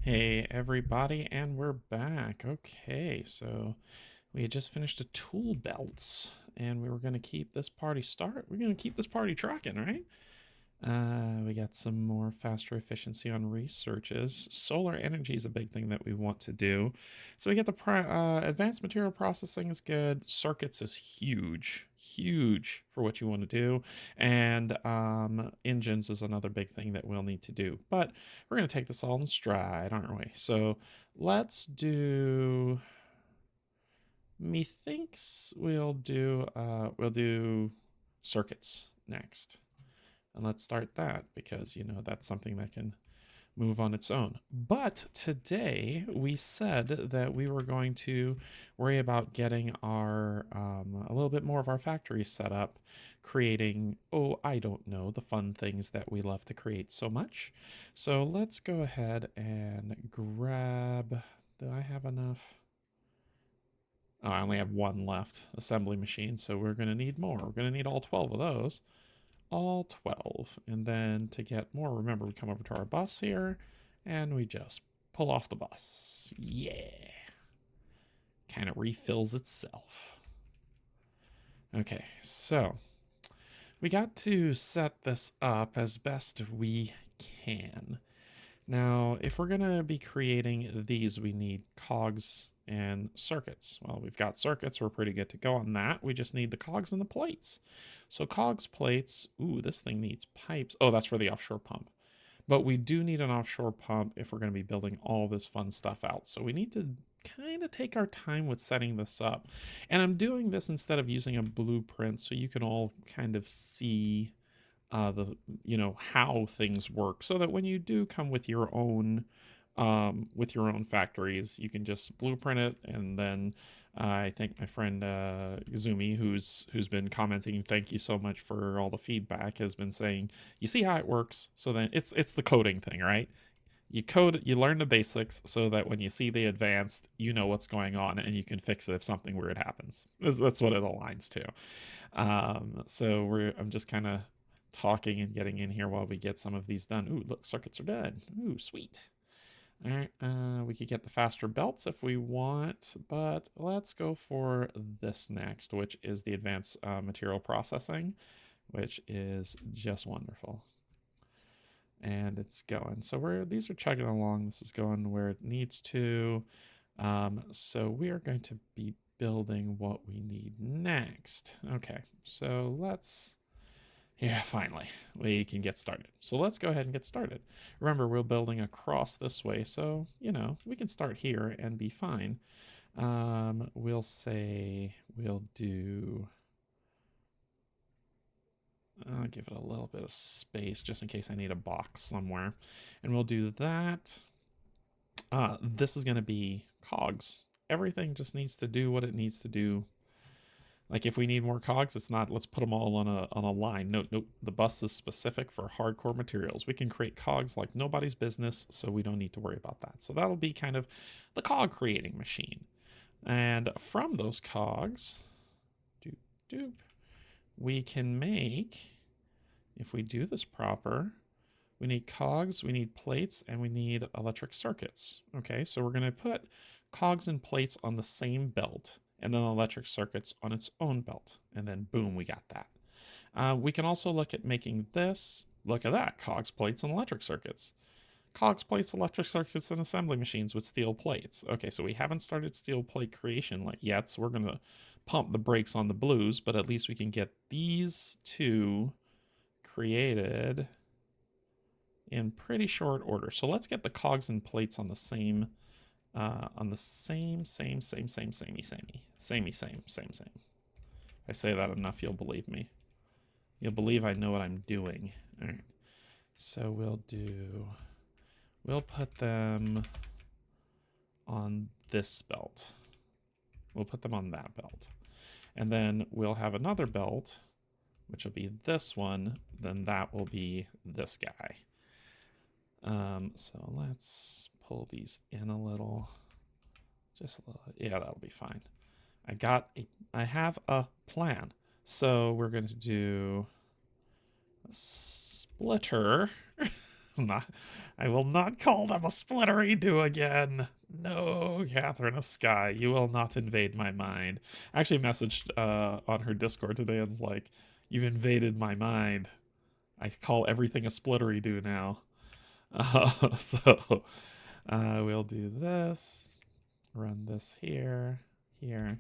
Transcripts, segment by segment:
Hey everybody, and we're back. Okay, so we had just finished a tool belts, and we were going to keep this party We're going to keep this party trucking, right? We got some more faster efficiency on researches. Solar energy is a big thing that we want to do. So we get the advanced material processing is good. Circuits is huge, huge for what you want to do. And engines is another big thing that we'll need to do. But we're going to take this all in stride, aren't we? So let's do... Methinks we'll do circuits next. And let's start that because, that's something that can move on its own. But today we said that we were going to worry about getting our, a little bit more of our factory set up, creating, I don't know, the fun things that we love to create so much. So let's go ahead and grab, do I have enough? Oh, I only have one left, assembly machine, so we're going to need more. We're going to need all 12 of those. All 12. And then to get more, remember, we come over to our bus here and we just pull off the bus. Yeah. Kind of refills itself. Okay, so we got to set this up as best we can. Now, if we're going to be creating these, we need cogs and circuits. Well, we've got circuits. We're pretty good to go on that. We just need the cogs and the plates. So cogs, plates. Ooh, this thing needs pipes. Oh, that's for the offshore pump. But we do need an offshore pump if we're going to be building all this fun stuff out. So we need to kind of take our time with setting this up. And I'm doing this instead of using a blueprint so you can all kind of see how things work, so that when you do come with your own factories, you can just blueprint it. And then I think my friend Zumi, who's been commenting, thank you so much for all the feedback, has been saying, you see how it works. So then it's the coding thing, right? You code, you learn the basics so that when you see the advanced, you know what's going on and you can fix it if something weird happens. That's what it aligns to. I'm just kind of talking and getting in here while we get some of these done. Ooh, look, circuits are done. Ooh, sweet. All right, we could get the faster belts if we want, but let's go for this next, which is the advanced material processing, which is just wonderful. And it's going. So these are chugging along. This is going where it needs to. So we are going to be building what we need next. Okay, so finally, we can get started. So let's go ahead and get started. Remember, we're building across this way, so, we can start here and be fine. We'll say we'll do... I'll give it a little bit of space just in case I need a box somewhere. And we'll do that. This is going to be cogs. Everything just needs to do what it needs to do. Like if we need more cogs, it's not let's put them all on a line. Nope. The bus is specific for hardcore materials. We can create cogs like nobody's business, so we don't need to worry about that. So that'll be kind of the cog creating machine. And from those cogs, we can make, if we do this proper, we need cogs, we need plates, and we need electric circuits. Okay, so we're going to put cogs and plates on the same belt, and then electric circuits on its own belt. And then boom, we got that. We can also look at making this. Look at that, cogs, plates, and electric circuits. Cogs, plates, electric circuits, and assembly machines with steel plates. Okay, so we haven't started steel plate creation yet, so we're going to pump the brakes on the blues, but at least we can get these two created in pretty short order. So let's get the cogs and plates on the same, same. If I say that enough, you'll believe me. You'll believe I know what I'm doing. All right. So we'll put them on this belt. We'll put them on that belt. And then we'll have another belt, which will be this one. Then that will be this guy. So let's pull these in a little. Just a little. Yeah, that'll be fine. I have a plan. So we're going to do a splitter. I will not call them a splittery-do again. No, Catherine of Sky, you will not invade my mind. I actually messaged on her Discord today and was like, you've invaded my mind. I call everything a splittery-do now. So we'll do this, run this here, here,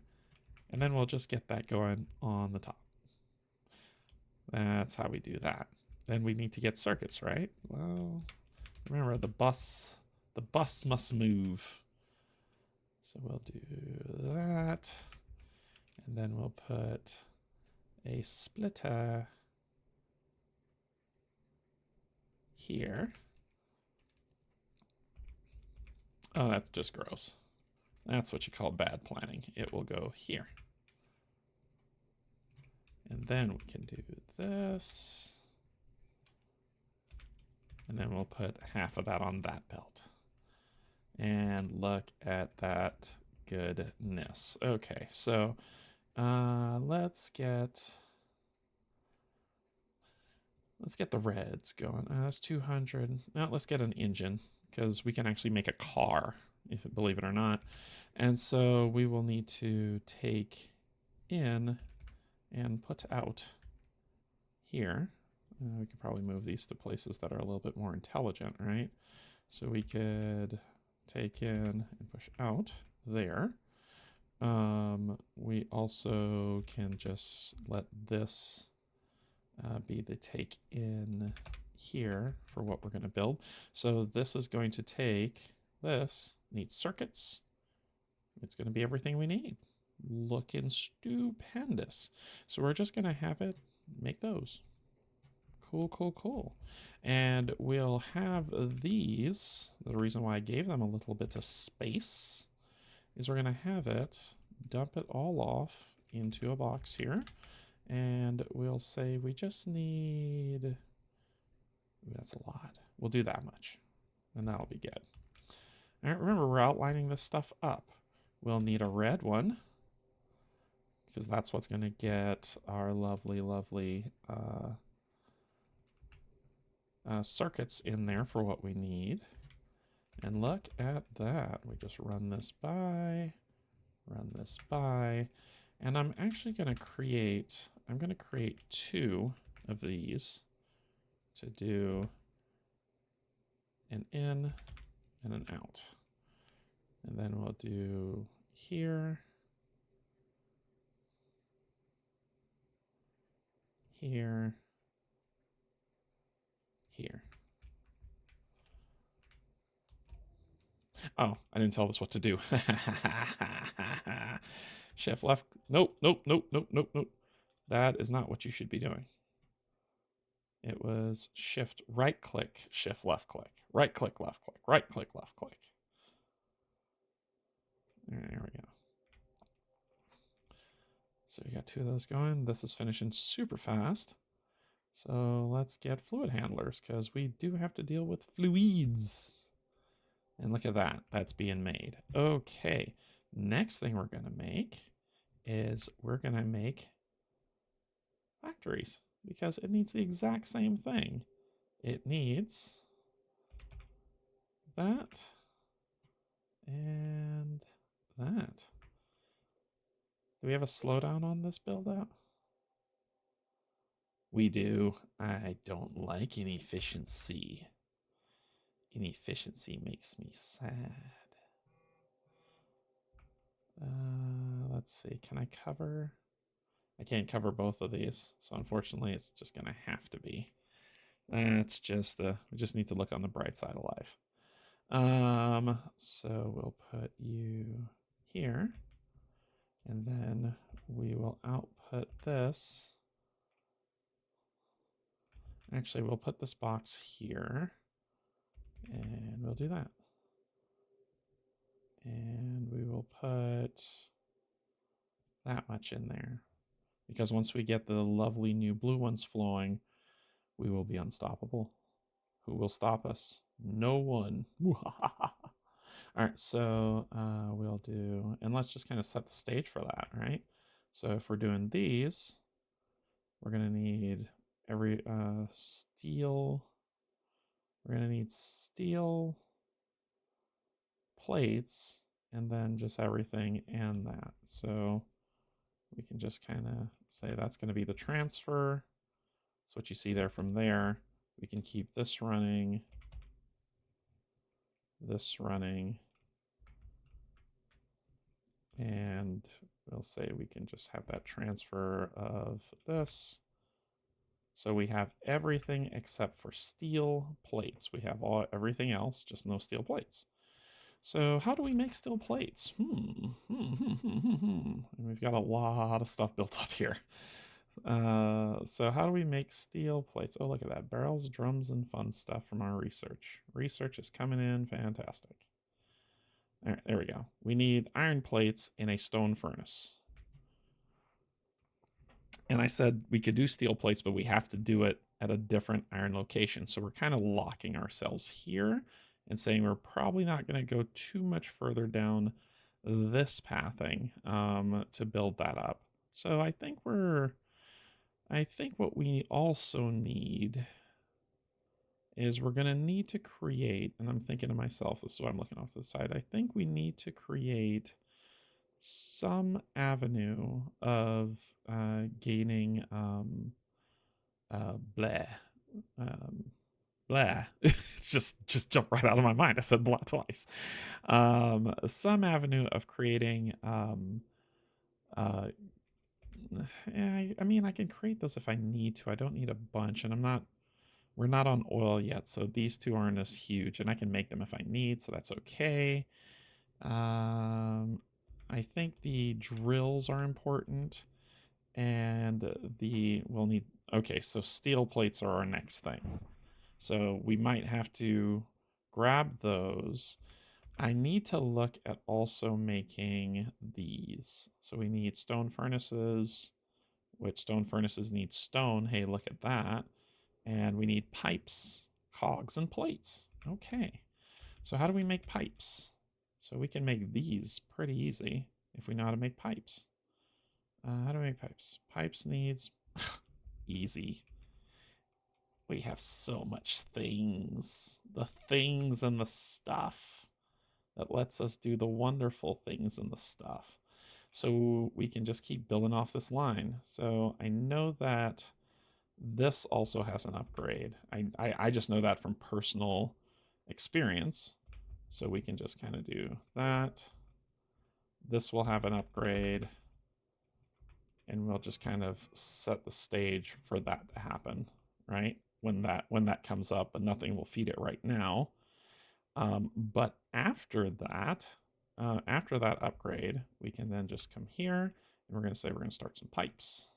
and then we'll just get that going on the top. That's how we do that. Then we need to get circuits, right? Well, remember the bus must move. So we'll do that. And then we'll put a splitter here. Oh, that's just gross. That's what you call bad planning. It will go here. And then we can do this. And then we'll put half of that on that belt. And look at that goodness. Okay, so let's get the reds going. That's 200. Now let's get an engine, because we can actually make a car, believe it or not. And so we will need to take in and put out here. We could probably move these to places that are a little bit more intelligent, right? So we could take in and push out there. We also can just let this be the take in here for what we're going to build. So this is going to take this, needs circuits. It's going to be everything we need. Looking stupendous. So we're just going to have it make those. Cool, cool, cool. And we'll have these. The reason why I gave them a little bit of space is we're going to have it dump it all off into a box here. And we'll say we just need, that's a lot. We'll do that much. And that'll be good. All right, remember, we're outlining this stuff up. We'll need a red one, because that's what's going to get our lovely, lovely circuits in there for what we need. And look at that. We just run this by, and I'm actually going to create, two of these to do an in and an out. And then we'll do here, here, here. Oh, I didn't tell this what to do. Shift left. Nope, nope, nope, nope, nope, nope. That is not what you should be doing. It was shift right click, shift left click, right click, left click, right click, left click. There we go. So we got two of those going. This is finishing super fast. So let's get fluid handlers, because we do have to deal with fluids. And look at that, that's being made. Okay, next thing we're gonna make is we're gonna make factories, because it needs the exact same thing. It needs that and that. Do we have a slowdown on this build out? We do. I don't like inefficiency. Inefficiency makes me sad. Let's see, can I cover? I can't cover both of these, so unfortunately it's just gonna have to be. That's just we just need to look on the bright side of life. So we'll put you here, and then we will output this. Actually, we'll put this box here, and we'll do that. And we will put that much in there, because once we get the lovely new blue ones flowing, we will be unstoppable. Who will stop us? No one. All right, so we'll do, and let's just kind of set the stage for that, right? So if we're doing these, we're going to need every steel We're going to need steel plates and then just everything and that. So we can just kind of say that's going to be the transfer. So what you see there from there, we can keep this running, and we'll say we can just have that transfer of this. So we have everything except for steel plates. We have everything else, just no steel plates. So how do we make steel plates? And we've got a lot of stuff built up here. So how do we make steel plates? Oh, look at that. Barrels, drums, and fun stuff from our research. Research is coming in. Fantastic. All right, there we go. We need iron plates in a stone furnace. And I said we could do steel plates, but we have to do it at a different iron location. So we're kind of locking ourselves here and saying we're probably not going to go too much further down this pathing to build that up. So I think what we also need is we're going to need to create, and I'm thinking to myself, this is why I'm looking off to the side, I think we need to create some avenue of gaining blah. Blah. It's just jumped right out of my mind. I said blah twice. Some avenue of creating I mean, I can create those if I need to. I don't need a bunch, and we're not on oil yet, so these two aren't as huge, and I can make them if I need, so that's okay. I think the drills are important, and we'll need, okay, so steel plates are our next thing. So we might have to grab those. I need to look at also making these. So we need stone furnaces, which stone furnaces need stone. Hey, look at that. And we need pipes, cogs, and plates. Okay. So how do we make pipes? So we can make these pretty easy if we know how to make pipes. How do we make pipes? Pipes needs easy. We have so much things. The things and the stuff that lets us do the wonderful things and the stuff. So we can just keep building off this line. So I know that this also has an upgrade. I just know that from personal experience. So we can just kind of do that. This will have an upgrade. And we'll just kind of set the stage for that to happen, right? When that comes up, but nothing will feed it right now. But after that upgrade, we can then just come here and we're going to say we're going to start some pipes.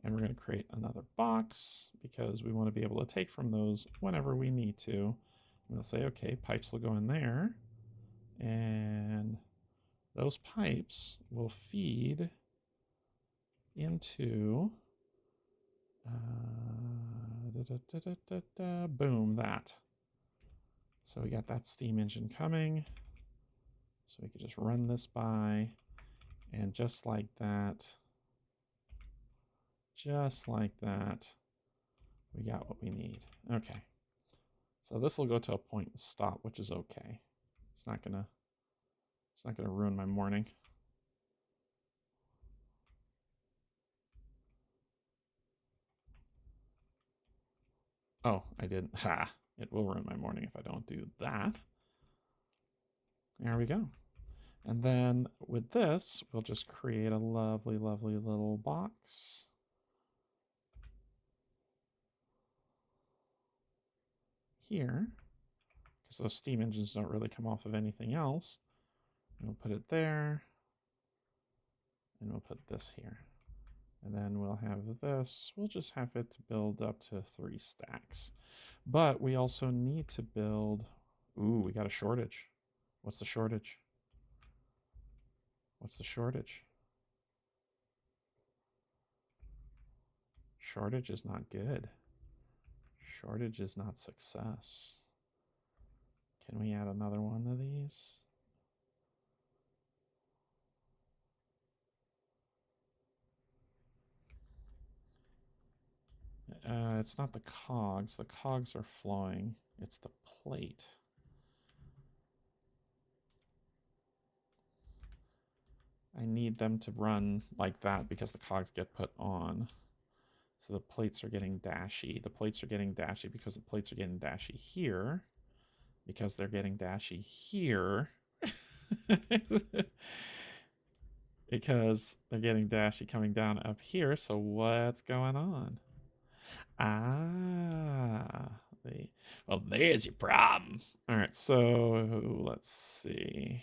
And we're going to create another box because we want to be able to take from those whenever we need to. I'm going to say, okay, pipes will go in there. And those pipes will feed into boom, that. So we got that steam engine coming. So we could just run this by, and just like that, we got what we need. Okay. So this will go to a point and stop, which is okay. It's not gonna ruin my morning. Oh, I didn't. Ha! It will ruin my morning if I don't do that. There we go. And then with this, we'll just create a lovely, lovely little box. Here, because those steam engines don't really come off of anything else. And we'll put it there. And we'll put this here. And then we'll have this. We'll just have it to build up to 3 stacks. But we also need to build... Ooh, we got a shortage. What's the shortage? What's the shortage? Shortage is not good. Shortage is not success. Can we add another one of these? It's not the cogs. The cogs are flowing. It's the plate. I need them to run like that because the cogs get put on. So the plates are getting dashy. The plates are getting dashy because the plates are getting dashy here. Because they're getting dashy here. Because they're getting dashy coming down up here. So what's going on? Well, there's your problem. All right, so let's see.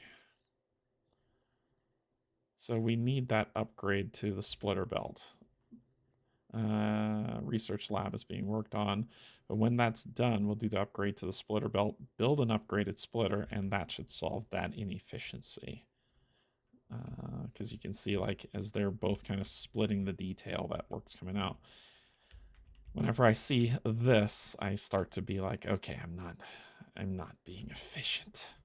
So we need that upgrade to the splitter belt. Research lab is being worked on, but when that's done, we'll do the upgrade to the splitter belt, build an upgraded splitter, and that should solve that inefficiency. Because you can see, like, as they're both kind of splitting the detail, that work's coming out. Whenever I see this, I start to be like, okay, I'm not being efficient.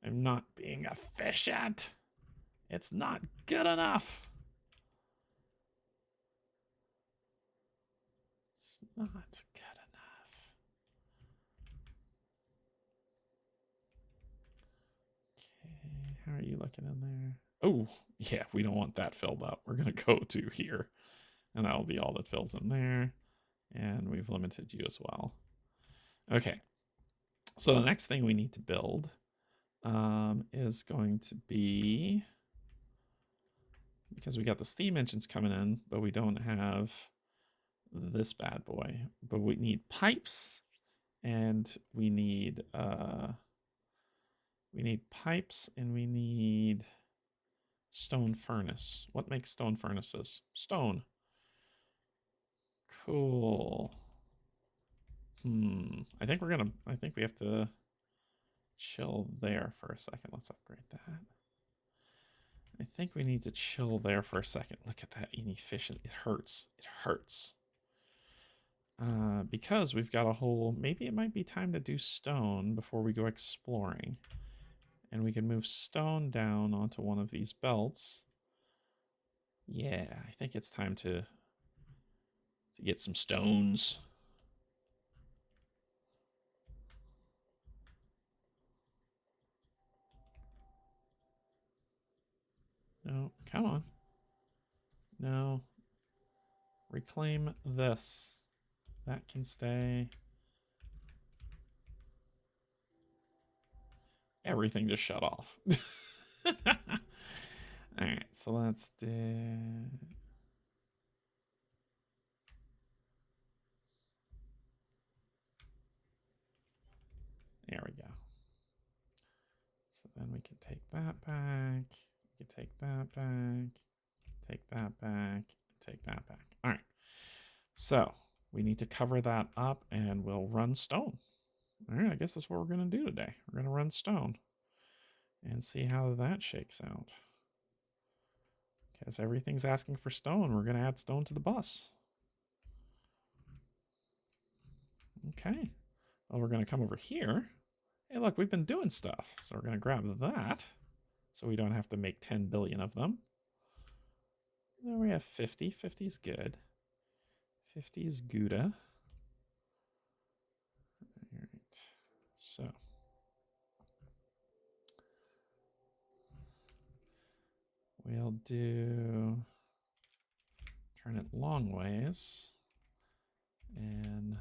I'm not being efficient. It's not good enough. It's not good enough. Okay, how are you looking in there? Oh, yeah, we don't want that filled up. We're going to go to here, and that'll be all that fills in there. And we've limited you as well. Okay, so the next thing we need to build is going to be, because we got the steam engines coming in, but we don't have this bad boy. But we need pipes, and we need pipes, and we need stone furnace. What makes stone furnaces? Stone. Cool. I think we have to chill there for a second. Let's upgrade that. I think we need to chill there for a second. Look at that inefficient. It hurts. It hurts. Because we've got a whole, maybe it might be time to do stone before we go exploring. And we can move stone down onto one of these belts. Yeah, I think it's time to get some stones. No, come on. No. Reclaim this. That can stay. Everything just shut off. Alright, so let's do... There we go. So then we can take that back. We can take that back. Take that back. Take that back. All right. So we need to cover that up, and we'll run stone. All right. I guess that's what we're going to do today. We're going to run stone and see how that shakes out. Because everything's asking for stone. We're going to add stone to the bus. Okay. Well, we're going to come over here. Hey, look, we've been doing stuff. So we're going to grab that so we don't have to make 10 billion of them. There we have 50. 50 is good. 50 is Gouda. All right. So we'll do turn it long ways and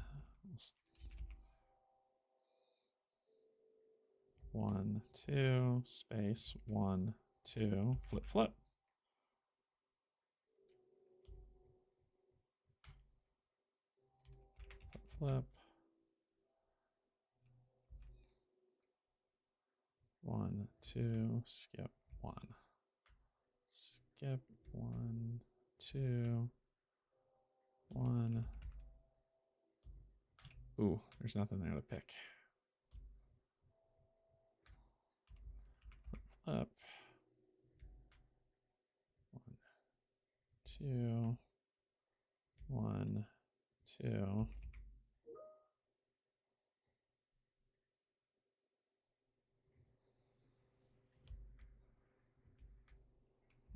1, 2, space 1, 2, flip, flip. Flip. 1, 2, skip 1. Skip 1, 2, 1. Ooh, there's nothing there to pick. Flip. 1, 2, 1, 2.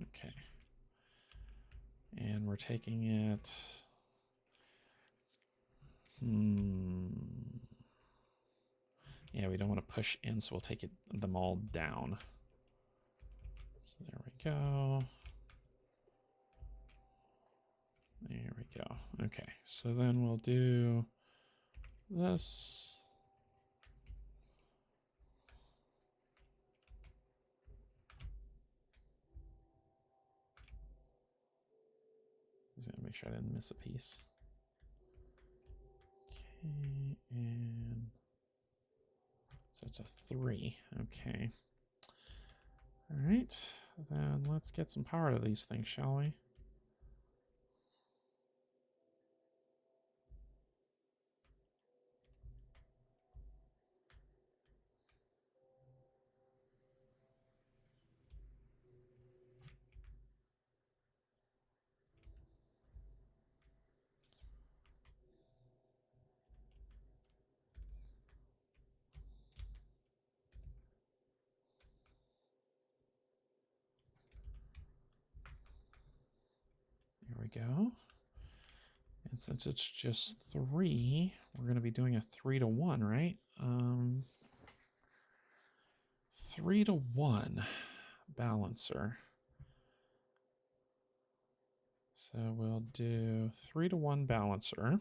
Okay. And we're taking it. Yeah, we don't want to push in, so we'll take them all down. So there we go. There we go. Okay, so then we'll do this. Just gonna make sure I didn't miss a piece. Okay, and so it's a 3. Okay. All right, then let's get some power to these things, shall we? There we go. And since it's just 3, we're going to be doing a 3 to 1, right? 3 to 1 balancer. So we'll do 3 to 1 balancer.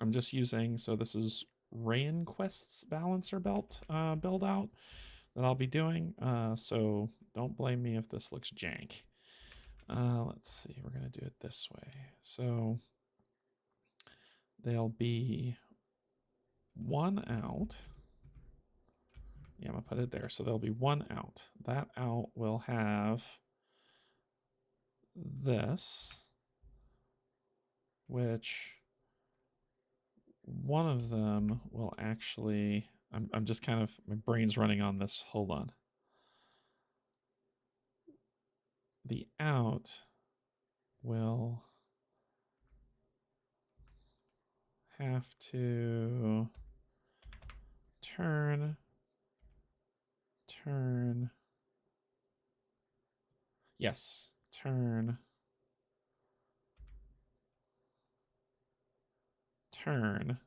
I'm just using, so this is Rainquest's balancer belt build out that I'll be doing. So don't blame me if this looks jank. Let's see, we're going to do it this way. So there'll be 1 out. Yeah, I'm going to put it there. So there'll be 1 out. That out will have this, which one of them will actually, I'm just kind of, my brain's running on this. Hold on. The out will have to turn. Yes, turn.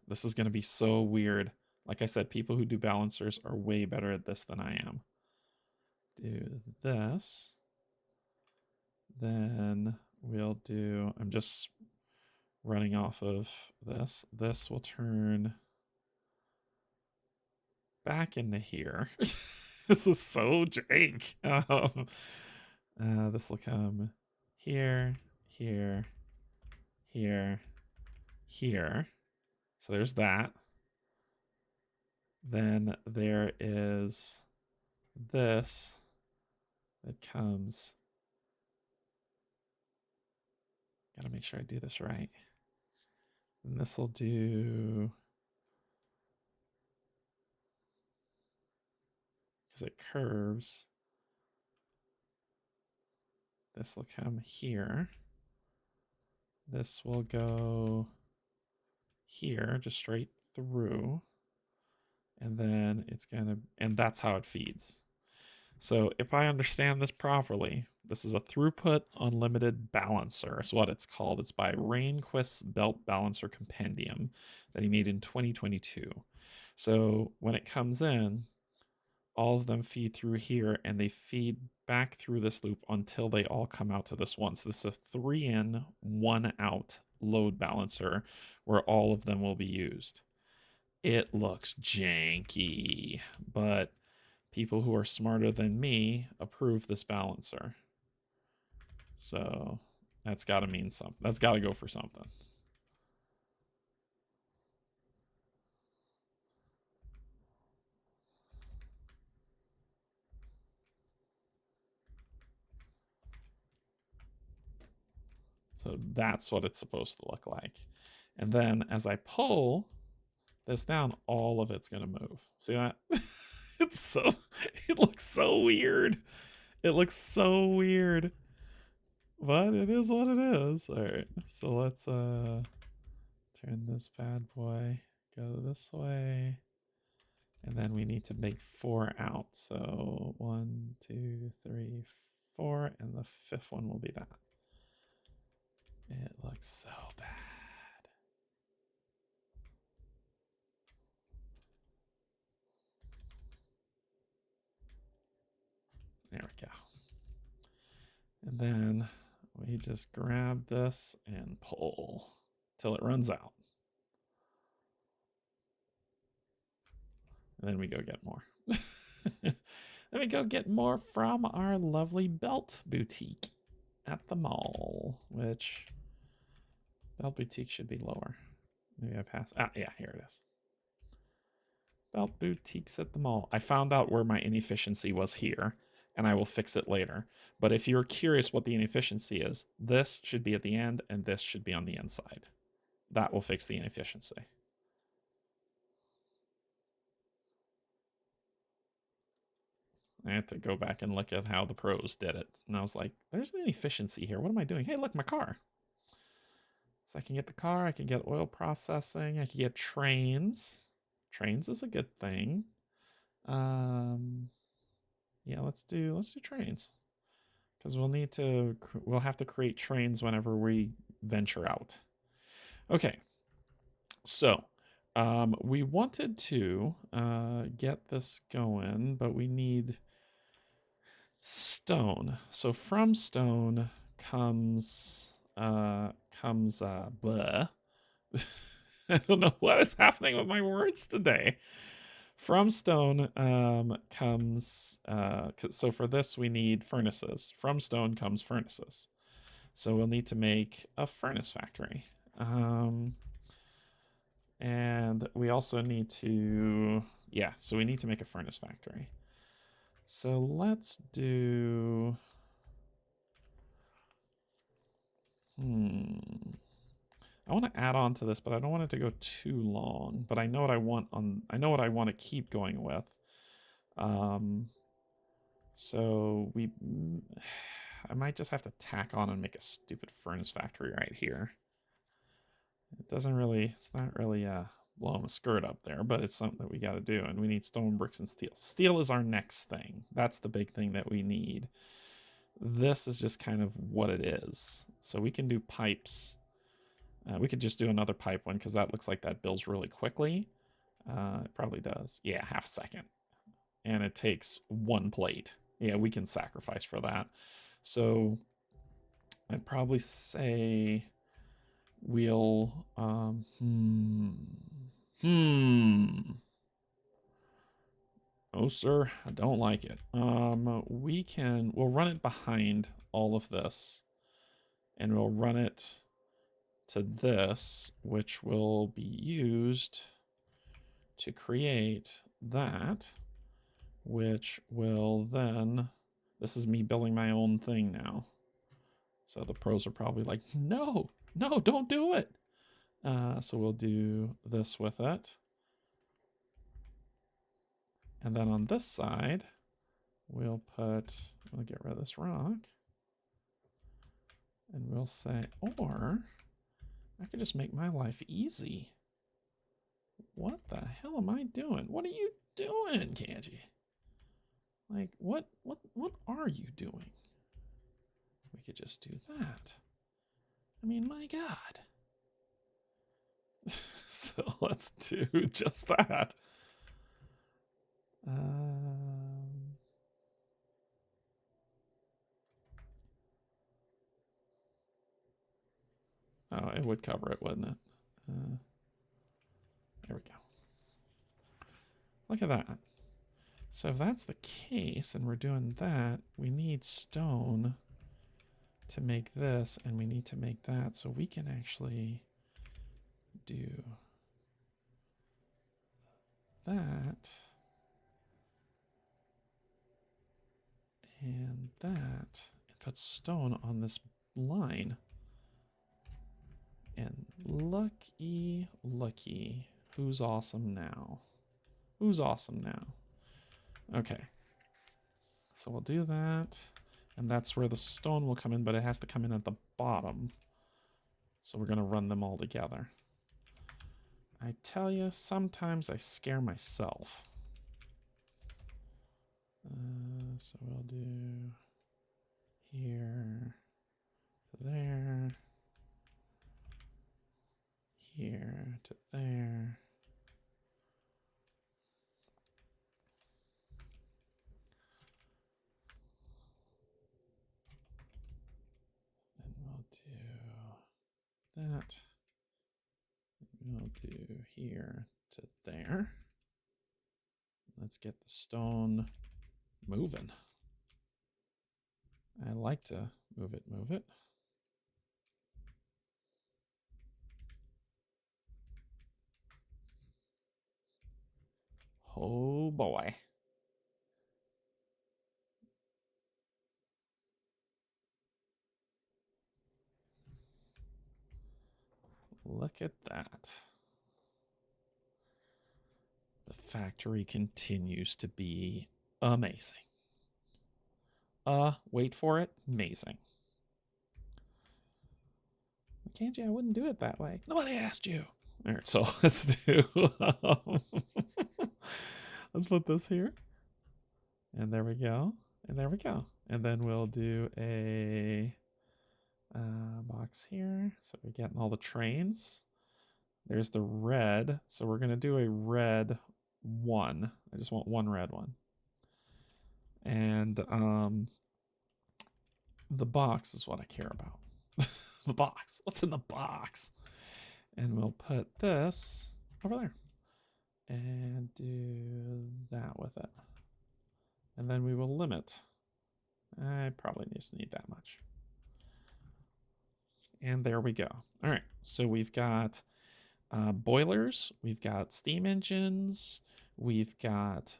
This is going to be so weird. Like I said, people who do balancers are way better at this than I am. Do this. Then we'll do, I'm just running off of this. This will turn back into here. This is so jank. This will come here, here, here, here. So there's that. Then there is this that comes. Gotta make sure I do this right. And this will do, because it curves. This will come here. This will go here, just straight through. And then it's gonna, and that's how it feeds. So if I understand this properly, this is a throughput unlimited balancer is what it's called. It's by Rainquest's Belt Balancer Compendium that he made in 2022. So when it comes in, all of them feed through here and they feed back through this loop until they all come out to this one. So this is a 3 in, 1 out load balancer where all of them will be used. It looks janky, but people who are smarter than me approve this balancer. So that's got to mean something. That's got to go for something. So that's what it's supposed to look like. And then as I pull this down, all of it's going to move. See that? It looks so weird. It looks so weird. But it is what it is. All right. So let's turn this bad boy, go this way. And then we need to make 4 out. So 1, 2, 3, 4, and the 5th one will be that. It looks so bad. There we go. And then we just grab this and pull till it runs out. And then we go get more. Then we go get more from our lovely belt boutique at the mall, which belt boutique should be lower. Maybe I passed. Ah, yeah, here it is. Belt boutiques at the mall. I found out where my inefficiency was here, and I will fix it later. But if you're curious what the inefficiency is, this should be at the end, and this should be on the inside. That will fix the inefficiency. I had to go back and look at how the pros did it. And I was like, there's an inefficiency here. What am I doing? Hey, look, my car. So I can get the car. I can get oil processing. I can get trains. Trains is a good thing. Yeah, let's do trains. Because we'll have to create trains whenever we venture out. Okay. So we wanted to get this going, but we need stone. So from stone comes blah. I don't know what is happening with my words today. From stone comes so for this we need furnaces. From stone comes furnaces. So we'll need to make a furnace factory. And we also need to, so we need to make a furnace factory. So let's do, I want to add on to this, but I don't want it to go too long. But I know what I want to keep going with. So I might just have to tack on and make a stupid furnace factory right here. It's not really blowing a skirt up there, but it's something that we got to do, and we need stone, bricks, and steel. Steel is our next thing. That's the big thing that we need. This is just kind of what it is. So we can do pipes. We could just do another pipe one because that looks like that builds really quickly. It probably does. Yeah, half a second. And it takes one plate. Yeah, we can sacrifice for that. So I'd probably say we'll Oh, sir, I don't like it. We'll run it behind all of this, and we'll run it to this, which will be used to create that, which will then, this is me building my own thing now. So the pros are probably like, no, don't do it. So we'll do this with it. And then on this side, we'll get rid of this rock. And we'll say, or I could just make my life easy. What the hell am I doing? What are you doing, Canje? Like, what are you doing? We could just do that. I mean, my God. So let's do just that. Oh, it would cover it, wouldn't it? There we go. Look at that. So if that's the case and we're doing that, we need stone to make this, and we need to make that, so we can actually do that and that, and put stone on this line. And looky, who's awesome now? Who's awesome now? Okay, so we'll do that, and that's where the stone will come in, but it has to come in at the bottom. So we're gonna run them all together. I tell you, sometimes I scare myself. So we'll do here, there, here to there. that. We'll do here to there. Let's get the stone moving. I like to move it, move it. Oh boy. Look at that. The factory continues to be amazing. Wait for it. Amazing. Canje, I wouldn't do it that way. Nobody asked you. All right, so let's do. Let's put this here. And there we go. And there we go. And then we'll do a box here. So we're getting all the trains. There's the red. So we're going to do a red 1. I just want one red one. And the box is what I care about. The box. What's in the box? And we'll put this over there. And do that with it. And then we will limit. I probably just need that much. And there we go. All right, so we've got boilers, we've got steam engines, we've got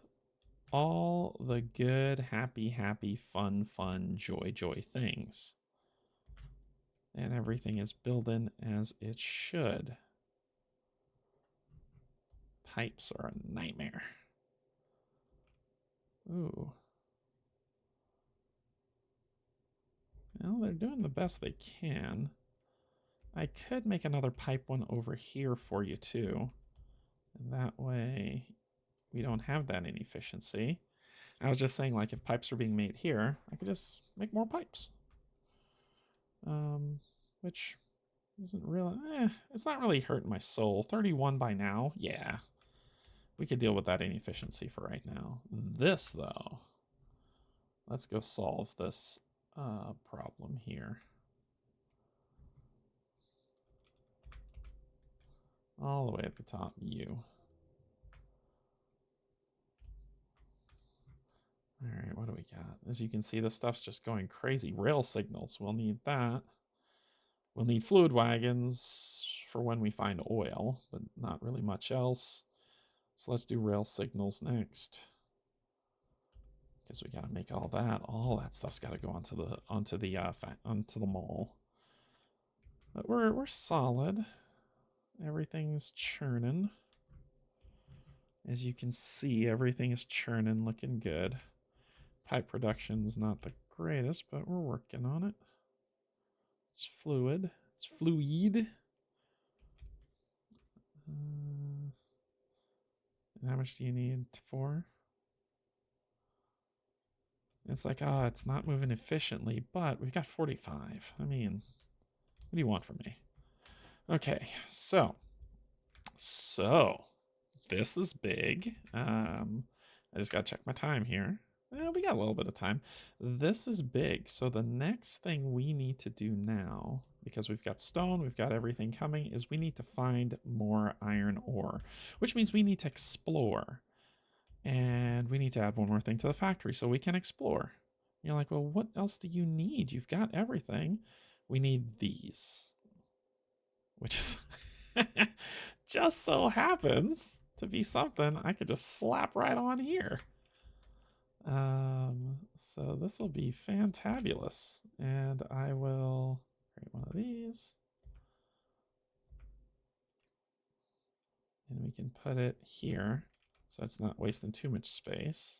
all the good, happy, happy, fun, fun, joy, joy things. And everything is building as it should. Pipes are a nightmare. Ooh. Well, they're doing the best they can. I could make another pipe one over here for you too. And that way we don't have that inefficiency. I was just saying, like, if pipes are being made here, I could just make more pipes. Which isn't really, it's not really hurting my soul. 31 by now, yeah. We could deal with that inefficiency for right now. This, though, let's go solve this problem here. All the way at the top, you. All right, what do we got? As you can see, the stuff's just going crazy. Rail signals, we'll need that. We'll need fluid wagons for when we find oil, but not really much else. So let's do rail signals next. Because we got to make all that. All that stuff's got to go onto the mall. But we're solid. Everything's churning. As you can see, everything is churning, looking good. Pipe production's not the greatest, but we're working on it. It's fluid. It's fluid. And how much do you need for? It's like, it's not moving efficiently, but we've got 45. I mean, what do you want from me? Okay, so this is big. I just gotta check my time here. We got a little bit of time. This is big. So the next thing we need to do now, because we've got stone, we've got everything coming, is we need to find more iron ore, which means we need to explore. And we need to add one more thing to the factory so we can explore. You're like, well, what else do you need? You've got everything. We need these, which is just so happens to be something I could just slap right on here. So this will be fantabulous, and I will create one of these, and we can put it here so it's not wasting too much space.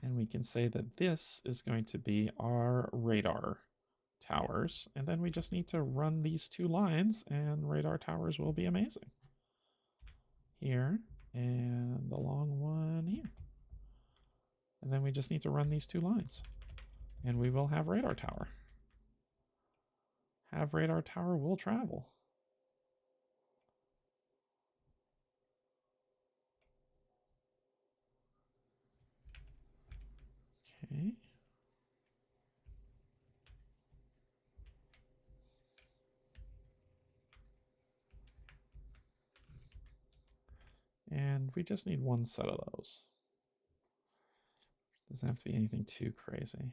And we can say that this is going to be our radar towers, and then we just need to run these 2 lines and radar towers will be amazing. Here, and the long one here. And then we just need to run these 2 lines. And we will have radar tower. Have radar tower will travel. Okay. if we just need one set of those? Doesn't have to be anything too crazy.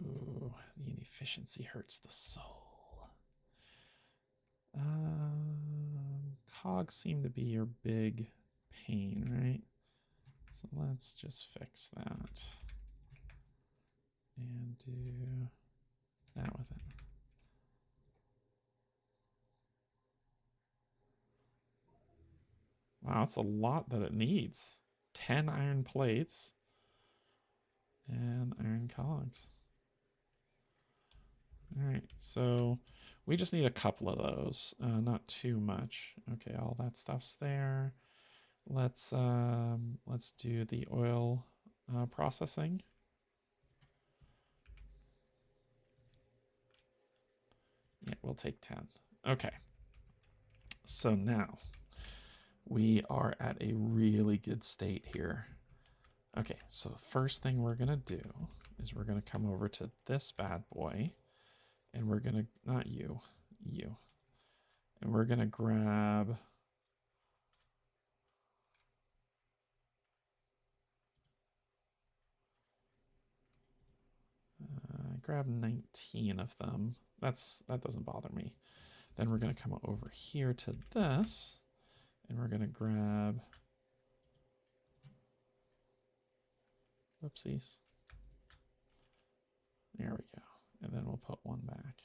Ooh, the inefficiency hurts the soul. Cogs seem to be your big pain, right? So let's just fix that. And do that with it. Wow, that's a lot that it needs. 10 iron plates and iron cogs. All right, so we just need a couple of those, not too much. Okay, all that stuff's there. Let's do the oil processing. Yeah, we'll take 10. Okay, so now we are at a really good state here. Okay, so the first thing we're gonna do is we're gonna come over to this bad boy, and we're gonna, not you, you. And we're gonna grab, grab 19 of them. That doesn't bother me. Then we're gonna come over here to this, and we're gonna grab, whoopsies. There we go. And then we'll put one back.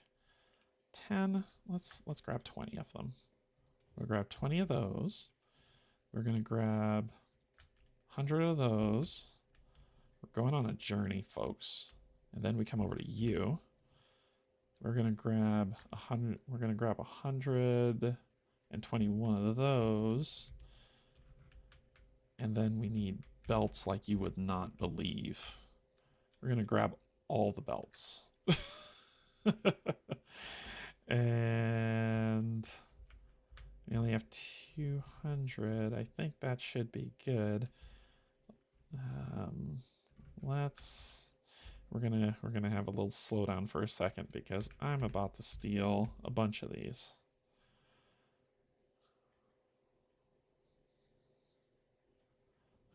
10, let's grab 20 of them. We'll grab 20 of those. We're gonna grab 100 of those. We're going on a journey, folks. And then we come over to you. We're gonna grab 100. We're gonna grab 121 of those. And then we need belts like you would not believe. We're gonna grab all the belts. And we only have 200. I think that should be good. We're gonna have a little slowdown for a second because I'm about to steal a bunch of these.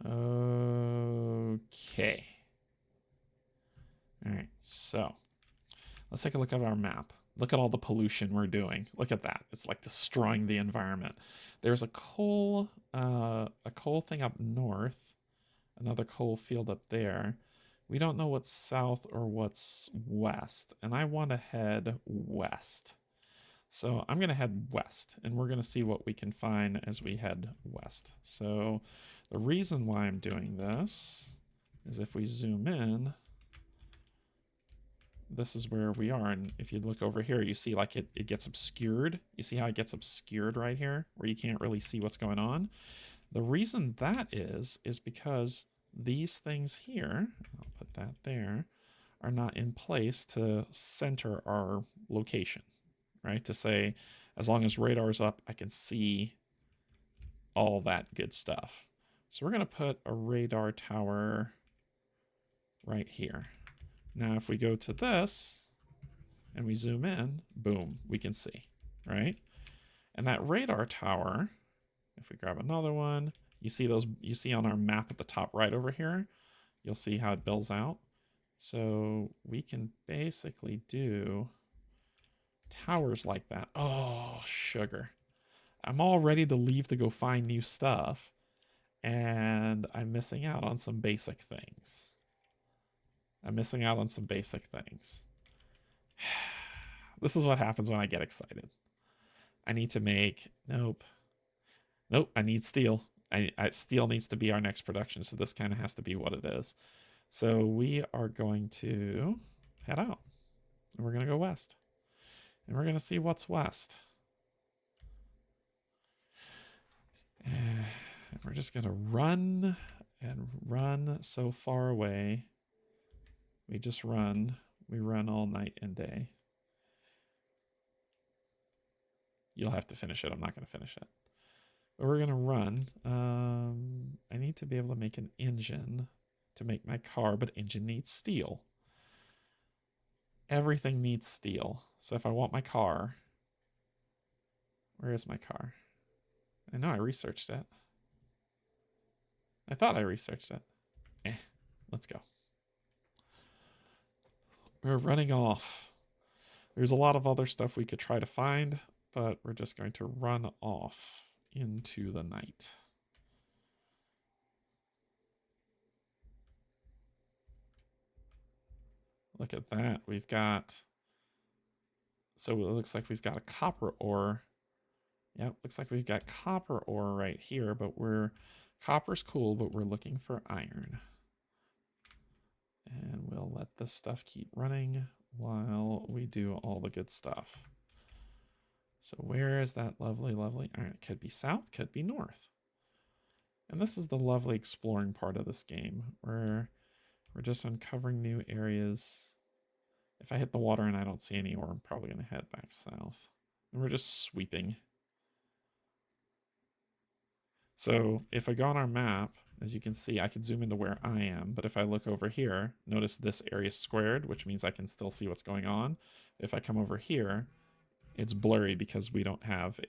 Okay. All right, so let's take a look at our map. Look at all the pollution we're doing. Look at that. It's like destroying the environment. There's a coal thing up north, another coal field up there. We don't know what's south or what's west, and I want to head west. So I'm going to head west, and we're going to see what we can find as we head west. So the reason why I'm doing this is if we zoom in, this is where we are. And if you look over here, you see like it gets obscured. You see how it gets obscured right here where you can't really see what's going on? The reason that is because these things here, I'll put that there, are not in place to center our location, right? To say, as long as radar's up, I can see all that good stuff. So we're going to put a radar tower right here. Now, if we go to this and we zoom in, boom, we can see, right? And that radar tower, if we grab another one, you see on our map at the top right over here, you'll see how it builds out. So we can basically do towers like that. Oh, sugar. I'm all ready to leave to go find new stuff, and I'm missing out on some basic things. This is what happens when I get excited. I need to make, nope, I need steel. Steel needs to be our next production, so this kind of has to be what it is. So we are going to head out, and we're going to go west, and we're going to see what's west. And we're just going to run and run so far away. We just run. We run all night and day. You'll have to finish it. I'm not going to finish it. But we're going to run. I need to be able to make an engine to make my car, but engine needs steel. everything needs steel. So if I want my car, where is my car? I know I researched it. I thought I researched it. Let's go. We're running off. There's a lot of other stuff we could try to find, but we're just going to run off into the night. Look at that. We've got, so it looks like we've got a copper ore. Yep, looks like we've got copper ore right here, but copper's cool, but we're looking for iron. And we'll let this stuff keep running while we do all the good stuff. So where is that lovely, lovely iron? It could be south, could be north. And this is the lovely exploring part of this game, where we're just uncovering new areas. If I hit the water and I don't see any ore, I'm probably going to head back south. And we're just sweeping. So if I go on our map, as you can see, I can zoom into where I am. But if I look over here, notice this area is squared, which means I can still see what's going on. If I come over here, it's blurry because we don't have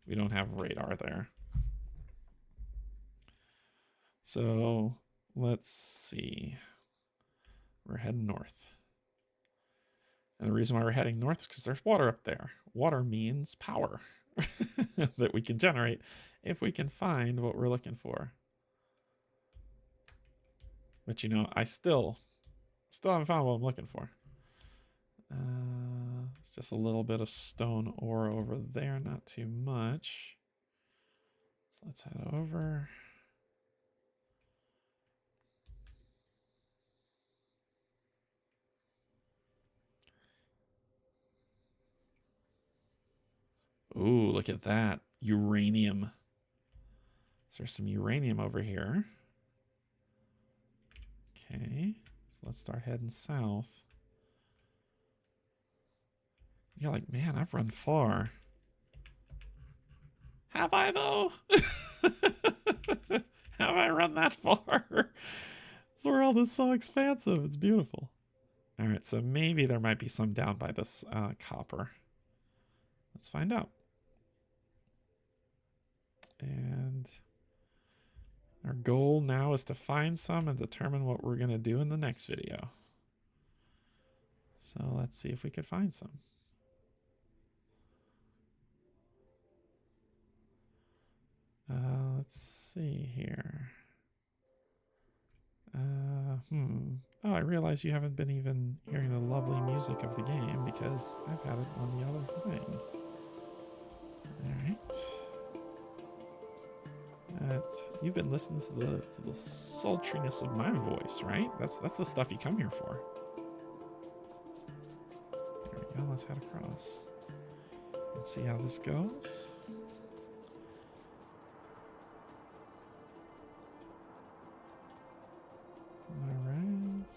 radar there. So let's see. We're heading north. And the reason why we're heading north is because there's water up there. Water means power that we can generate if we can find what we're looking for. But you know, I still haven't found what I'm looking for. It's just a little bit of stone ore over there, not too much. So let's head over. Ooh, look at that. Uranium. So there's some uranium over here. Okay, so let's start heading south. You're like, man, I've run far. Have I, though? Have I run that far? This world is so expansive. It's beautiful. All right, so maybe there might be some down by this copper. Let's find out. And our goal now is to find some and determine what we're going to do in the next video. So let's see if we could find some. Let's see here. Oh, I realize you haven't been even hearing the lovely music of the game because I've had it on the other thing. All right. You've been listening to the sultriness of my voice, right? That's the stuff you come here for. There we go. Let's head across. Let's see how this goes. All right.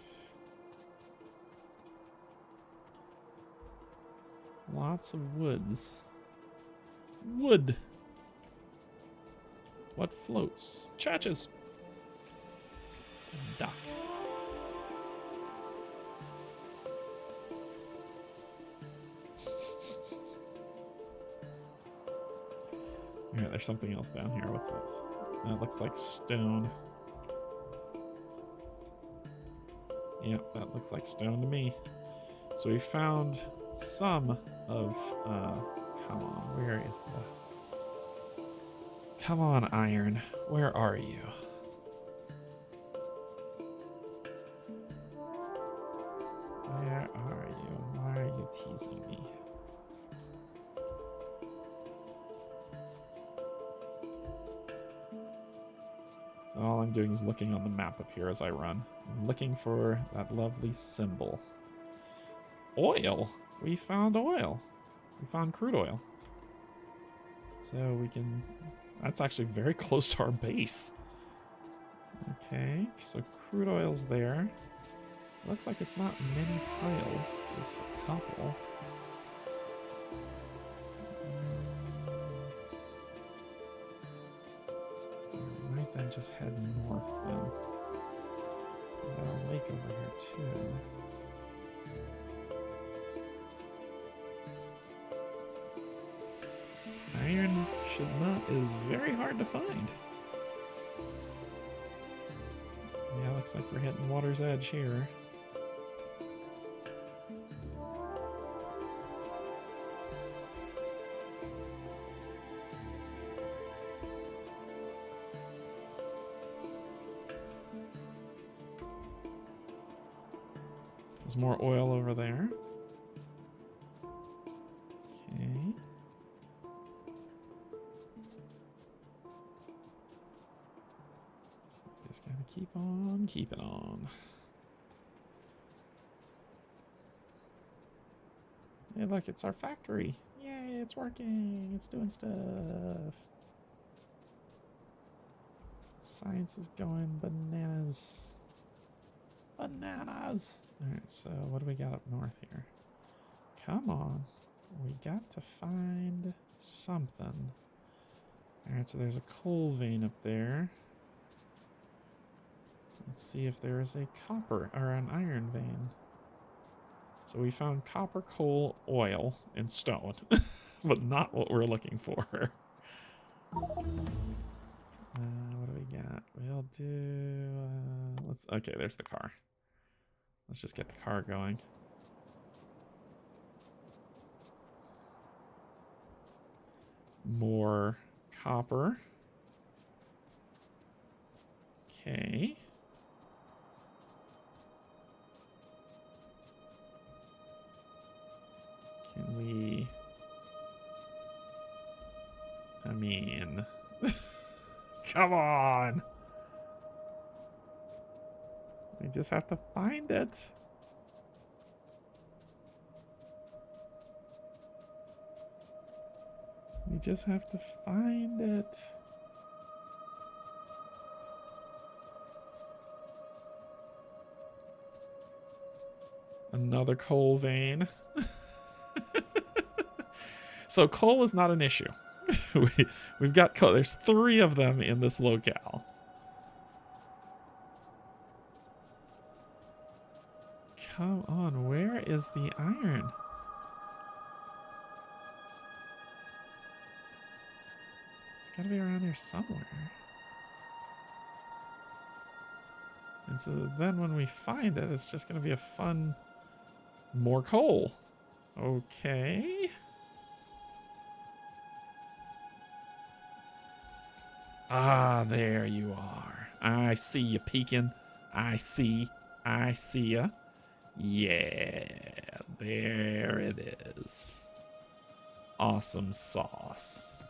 Lots of woods. Wood. What floats? Churches. Duck. Yeah, there's something else down here. What's this? That looks like stone. Yeah, that looks like stone to me. So we found some of, come on, where is the... Come on, iron. Where are you? Where are you? Why are you teasing me? So all I'm doing is looking on the map up here as I run. I'm looking for that lovely symbol. Oil! We found oil. We found crude oil. So we can... That's actually very close to our base. Okay, so crude oil's there. Looks like it's not many piles, just a couple. We might then just head north then. We've got a lake over here too. is very hard to find. Yeah, looks like we're hitting water's edge here. There's more oil over there. Okay. So just gotta keep on keeping on. Hey, look, it's our factory. Yay, it's working. It's doing stuff. Science is going bananas. Bananas. Alright, so what do we got up north here? Come on. We got to find something. Alright, so there's a coal vein up there. Let's see if there is a copper or an iron vein. So we found copper, coal, oil, and stone, but not what we're looking for. What do we got? We'll do, okay, there's the car. Let's just get the car going. More copper. Okay. Can we... I mean... Come on! We just have to find it. We just have to find it. Another coal vein. So coal is not an issue. We've got coal. There's 3 of them in this locale. Come on, where is the iron? It's gotta be around here somewhere. And so then when we find it, it's just gonna be a fun... More coal. Okay. Ah, there you are. I see you peeking. I see ya. Yeah, there it is. Awesome sauce.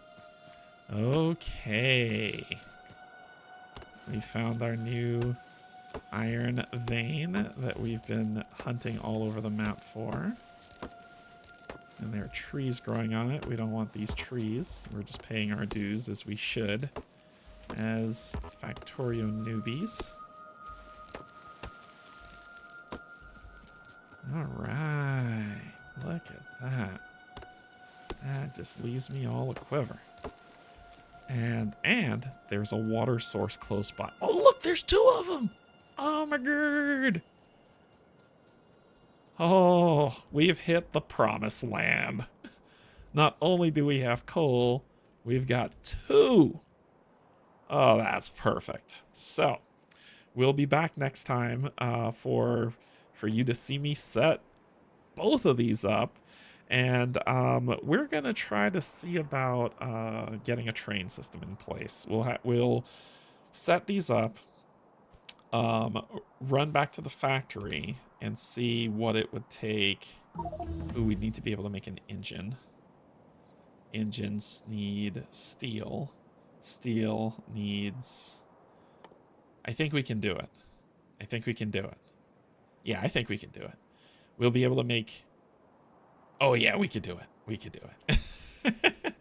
Okay. We found our new iron vein that we've been hunting all over the map for. And there are trees growing on it. We don't want these trees. We're just paying our dues as we should as Factorio newbies. All right, look at that. That just leaves me all a quiver. And there's a water source close by. Oh, look, there's 2 of them. Oh my god. Oh, we've hit the promised land. Not only do we have coal, we've got 2. Oh, that's perfect. So, we'll be back next time for you to see me set both of these up. And we're going to try to see about getting a train system in place. We'll set these up, run back to the factory, and see what it would take. Ooh, we'd need to be able to make an engine. Engines need steel. Steel needs... I think we can do it. I think we can do it. Yeah, I think we can do it. We'll be able to make... Oh yeah, we could do it. We could do it.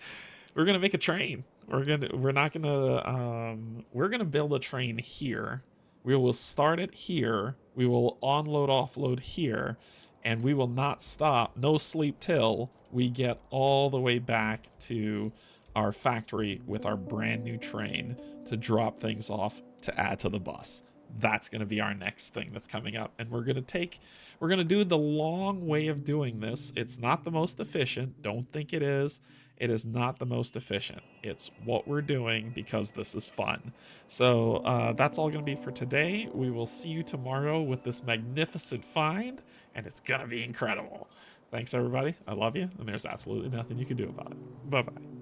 We're gonna make a train. We're gonna build a train here. We will start it here. We will onload, offload here, and we will not stop. No sleep till we get all the way back to our factory with our brand new train to drop things off to add to the bus. That's going to be our next thing that's coming up. And we're going to do the long way of doing this. It's not the most efficient. Don't think it is. It is not the most efficient. It's what we're doing because this is fun. So that's all going to be for today. We will see you tomorrow with this magnificent find, and it's going to be incredible. Thanks, everybody. I love you, and there's absolutely nothing you can do about it. Bye-bye.